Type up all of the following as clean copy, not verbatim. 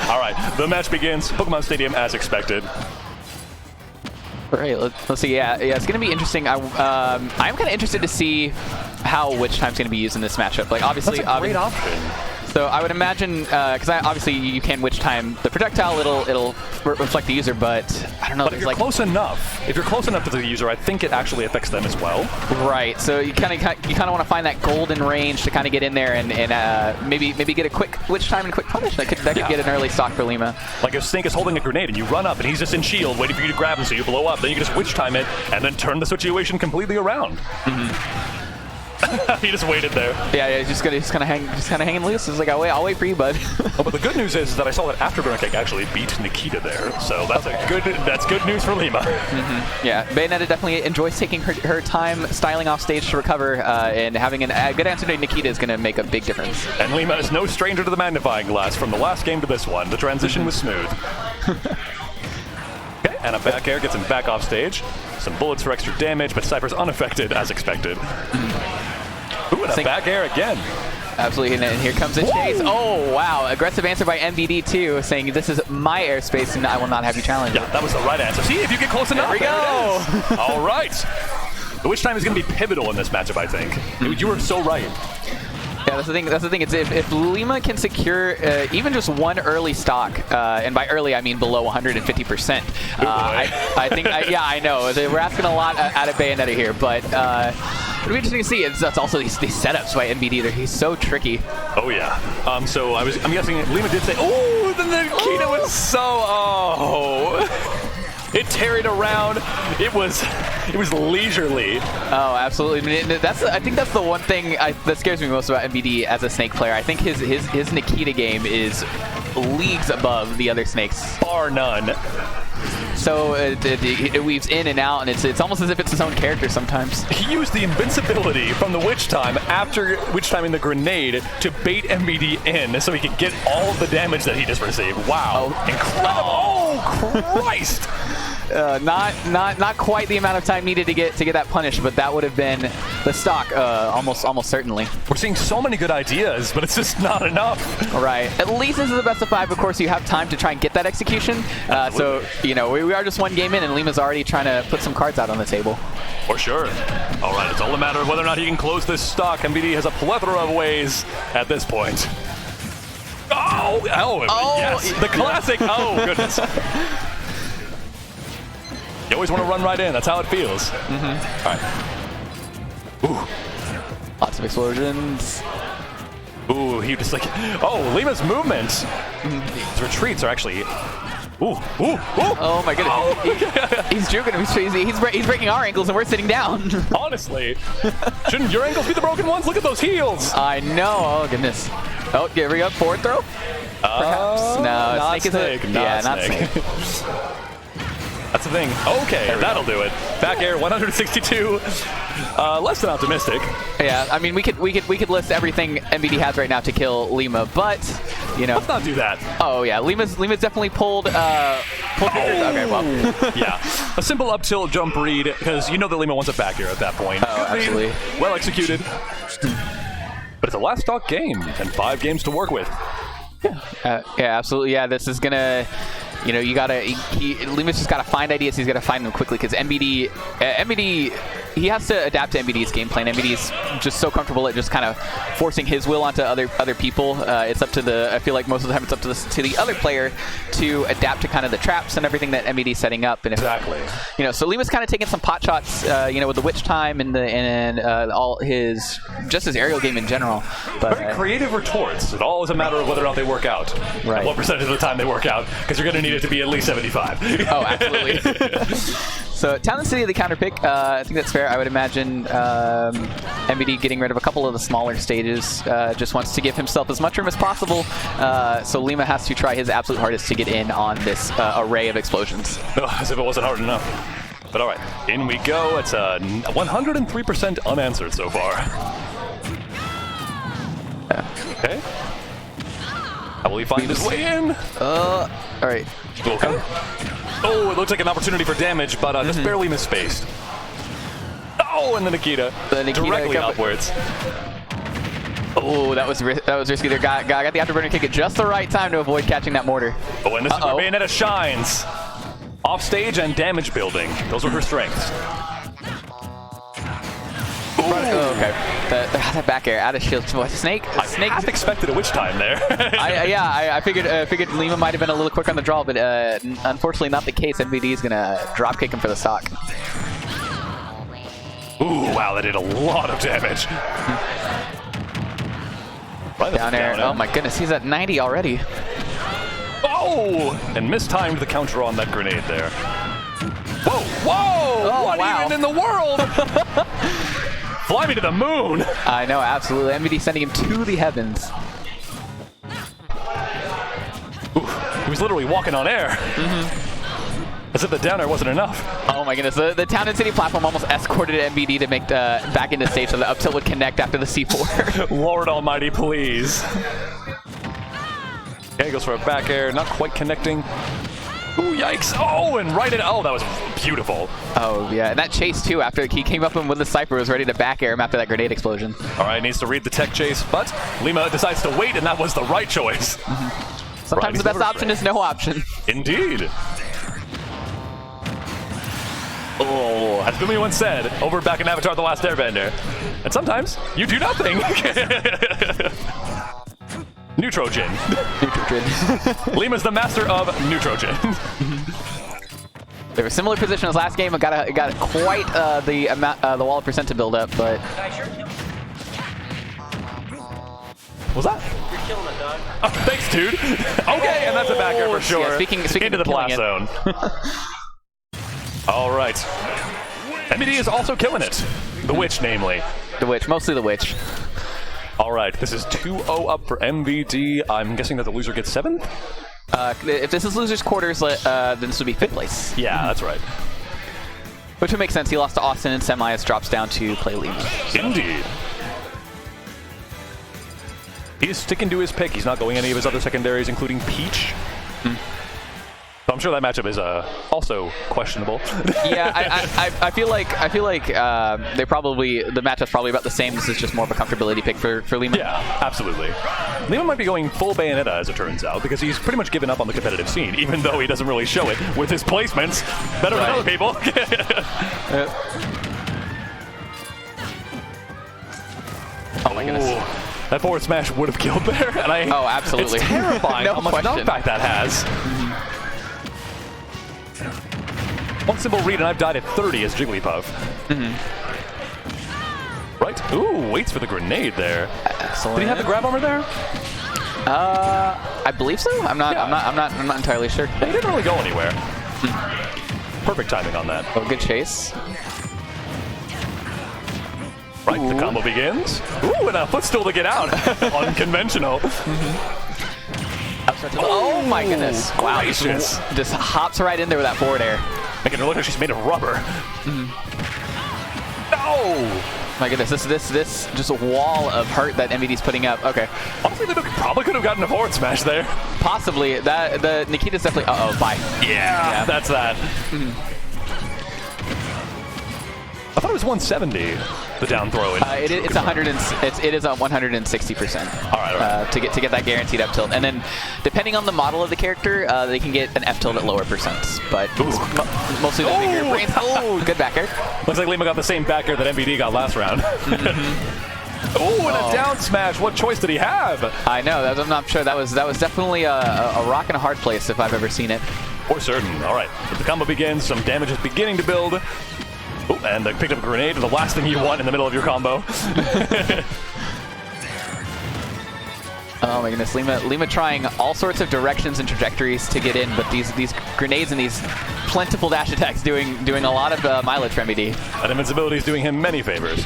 All right, the match begins. Pokemon Stadium as expected. All right, let's see. Yeah, it's going to be interesting. I'm kind of interested to see how Witch Time's going to be used in this matchup. Like, obviously, that's a great option. So I would imagine, because obviously you can Witch Time the projectile, it'll reflect the user, but I don't know. But if you're close enough, to the user, I think it actually affects them as well. Right. So you kind of want to find that golden range to kind of get in there and maybe get a quick Witch Time and quick punish. That could get an early stock for Lima. Like if Snake is holding a grenade and you run up and he's just in shield waiting for you to grab him so you blow up, then you can just Witch Time it and then turn the situation completely around. He just waited there. Yeah, he's just kind of hanging loose. He's like, I'll wait for you, bud. Oh, but the good news is that I saw that Afterburner Cake actually beat Nikita there, so that's good news for Lima. Yeah, Bayonetta definitely enjoys taking her time styling off stage to recover, and having a good answer to Nikita is going to make a big difference. And Lima is no stranger to the magnifying glass. From the last game to this one, the transition was smooth. Okay, and a back air gets him back off stage. Some bullets for extra damage, but Cypher's unaffected as expected. Ooh, and a back air again. Absolutely, and here comes the chase. Oh, wow. Aggressive answer by MVD, too, saying this is my airspace and I will not have you challenge it. Yeah, that was the right answer. See, if you get close enough. There we go. All right. The Witch Time is going to be pivotal in this matchup, I think. You were so right. Yeah, that's the thing. It's if Lima can secure even just one early stock, and by early I mean below 150%. I think. I know we're asking a lot out of Bayonetta here, but it'll be interesting to see. That's also these setups by MVD. He's so tricky. Oh yeah. So I'm guessing Lima did say. Oh, then the Nikita was so. Oh. It tarried around. It was leisurely. Oh, absolutely. I mean, I think that's the one thing that scares me most about MVD as a Snake player. I think his Nikita game is leagues above the other Snakes. Bar none. So it weaves in and out, and it's almost as if it's his own character sometimes. He used the invincibility from the Witch Time after Witch Time in the grenade to bait MVD in so he could get all of the damage that he just received. Wow. Oh. Incredible. Oh, Christ. Not quite the amount of time needed to get that punish, but that would have been the stock almost certainly. We're seeing so many good ideas, but it's just not enough. Right. At least this is the best of 5. Of course, you have time to try and get that execution. So we are just one game in, and Lima's already trying to put some cards out on the table. For sure. All right, it's all a matter of whether or not he can close this stock. MVD has a plethora of ways at this point. Oh, yes. The classic. Oh, goodness. You always want to run right in. That's how it feels. All right. Ooh. Lots of explosions. Ooh, he just like... Oh, Lima's movement. His retreats are actually... Ooh, ooh, ooh. Oh, my goodness. Oh. He's juking him. He's breaking our ankles, and we're sitting down. Honestly. Shouldn't your ankles be the broken ones? Look at those heels. I know. Oh, goodness. Oh, here we go. Forward throw? Perhaps. No, Snake is a... not Snake. That's the thing. Okay, that'll do it. Back air, 162. Less than optimistic. Yeah, I mean, we could list everything MVD has right now to kill Lima, but let's not do that. Oh yeah, Lima's definitely pulled triggers. Okay, well. Yeah, a simple up tilt jump read because you know that Lima wants a back air at that point. Oh, absolutely. Well executed. But it's a last stock game and 5 games to work with. Yeah, absolutely. Yeah, this is gonna. Lima's just gotta find ideas. He's gotta find them quickly because MVD, he has to adapt to MVD's game plan. MVD's just so comfortable at just kind of forcing his will onto other people. It's up to I feel like most of the time it's up to the other player to adapt to kind of the traps and everything that MVD's setting up. And exactly. So Lima's kind of taking some pot shots, with the Witch Time and all his aerial game in general. But very creative retorts. It all is a matter of whether or not they work out. Right. And what percentage of the time they work out, because you're going to need it to be at least 75. Oh, absolutely. So, Talent City of the counter pick, I think that's fair. I would imagine MVD getting rid of a couple of the smaller stages, just wants to give himself as much room as possible. So Lima has to try his absolute hardest to get in on this array of explosions. Oh, as if it wasn't hard enough. But all right, in we go. It's 103% unanswered so far. Okay. How will he find his way in? All right. Okay. Oh, it looks like an opportunity for damage, but just barely misspaced. Oh, and the Nikita directly upwards. Oh, that was risky there. Got the afterburner kick at just the right time to avoid catching that mortar. Oh, and this is where Bayonetta shines. Off stage and damage building. Those are her strengths. Oh, okay. That back air out of shield. Snake. I half expected a witch time there. I figured Lima might have been a little quick on the draw, but unfortunately not the case. MVD is gonna drop kick him for the stock. Ooh, wow, that did a lot of damage. Down air. Oh my goodness, he's at 90 already. Oh! And mistimed the counter on that grenade there. Whoa! Whoa! Oh, what wow. even in the world? Fly me to the moon! I know, absolutely. MVD sending him to the heavens. Ooh, he was literally walking on air. As if the down air wasn't enough. Oh my goodness, the Town and City platform almost escorted MVD to make the back into stage so the up tilt would connect after the C4. Lord almighty, please. Okay, goes for a back air, not quite connecting. Ooh, yikes! Oh, and right in. Oh, that was beautiful. Oh yeah, and that chase too. After he came up with the Cypher, was ready to back air him after that grenade explosion. All right, needs to read the tech chase, but Lima decides to wait, and that was the right choice. Sometimes the best option is no option. Indeed. Oh, as Boomy once said, over back in Avatar: The Last Airbender. And sometimes you do nothing. Neutrogen. Neutrogen. Lima's the master of Neutrogen. They were similar position as last game. It got quite the amount, the wall of percent to build up, but. What's that? You're killing it, dog. Oh, thanks, dude. Okay, and that's a backer for sure. Yeah, speaking into the blast zone. All right. MVD is also killing it. The Witch, namely. The Witch, mostly the Witch. All right, this is 2-0 up for MVD. I'm guessing that the loser gets 7th? If this is loser's quarters, then this would be 5th place. Yeah, that's right. Which would make sense. He lost to Austin in semis, drops down to play Lima. So. Indeed. He's sticking to his pick. He's not going any of his other secondaries, including Peach. So I'm sure that matchup is also questionable. Yeah, I feel like they probably the matchup's probably about the same. This is just more of a comfortability pick for Lima. Yeah, absolutely. Lima might be going full Bayonetta, as it turns out, because he's pretty much given up on the competitive scene, even though he doesn't really show it with his placements better than other people. Oh my goodness. Ooh, that forward smash would have killed there, and oh, absolutely. It's terrifying No how much question. knockback that has. One simple read and I've died at 30 as Jigglypuff. Right? Ooh, waits for the grenade there. Excellent. Did he have the grab armor there? I believe so. I'm not entirely sure. Yeah, he didn't really go anywhere. Perfect timing on that. Oh, good chase. Right, the combo begins. Ooh, and a footstool to get out. Unconventional. Oh my goodness. Wow. Gracious. Just hops right in there with that forward air. Making her look like she's made of rubber. No! My goodness, this just a wall of hurt that MVD's putting up. Okay. Honestly, they probably could have gotten a forward smash there. Possibly. The Nikita's definitely. Bye. Yeah, that's that. I thought it was 170, the down throw. It is 160%. All right. To get that guaranteed up tilt, and then depending on the model of the character, they can get an F tilt at lower percents. But mostly the bigger brains. Oh, good back air. Looks like Lima got the same back air that MVD got last round. Oh, and a down smash. What choice did he have? I know. I'm not sure. That was definitely a rock in a hard place if I've ever seen it. For certain. All right. The combo begins. Some damage is beginning to build. Oh, and they picked up a grenade, the last thing you want in the middle of your combo. Oh my goodness, Lima trying all sorts of directions and trajectories to get in, but these grenades and these plentiful dash attacks doing a lot of mileage for MVD. And invincibility is doing him many favors.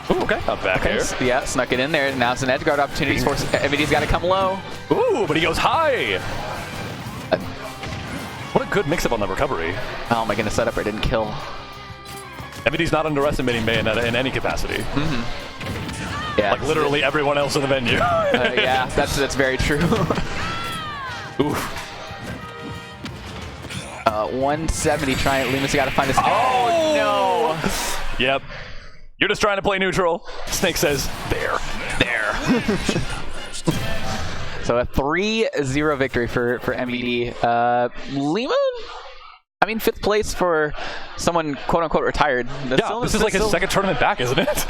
Ooh, okay, a back air. Yeah, snuck it in there. Now it's an edge guard opportunity. MVD's got to come low. Ooh, but he goes high. What a good mix-up on the recovery. Oh my goodness, setup didn't kill. MVD's not underestimating Bayonetta in any capacity. Yeah, like literally everyone else in the venue. yeah, that's very true. Oof. 170 trying. Lima's got to find this. Oh no! Yep. You're just trying to play neutral. Snake says, there. So a 3-0 victory for MVD. Lima? I mean, 5th place for someone quote-unquote retired. Yeah, this is like his second tournament back, isn't it?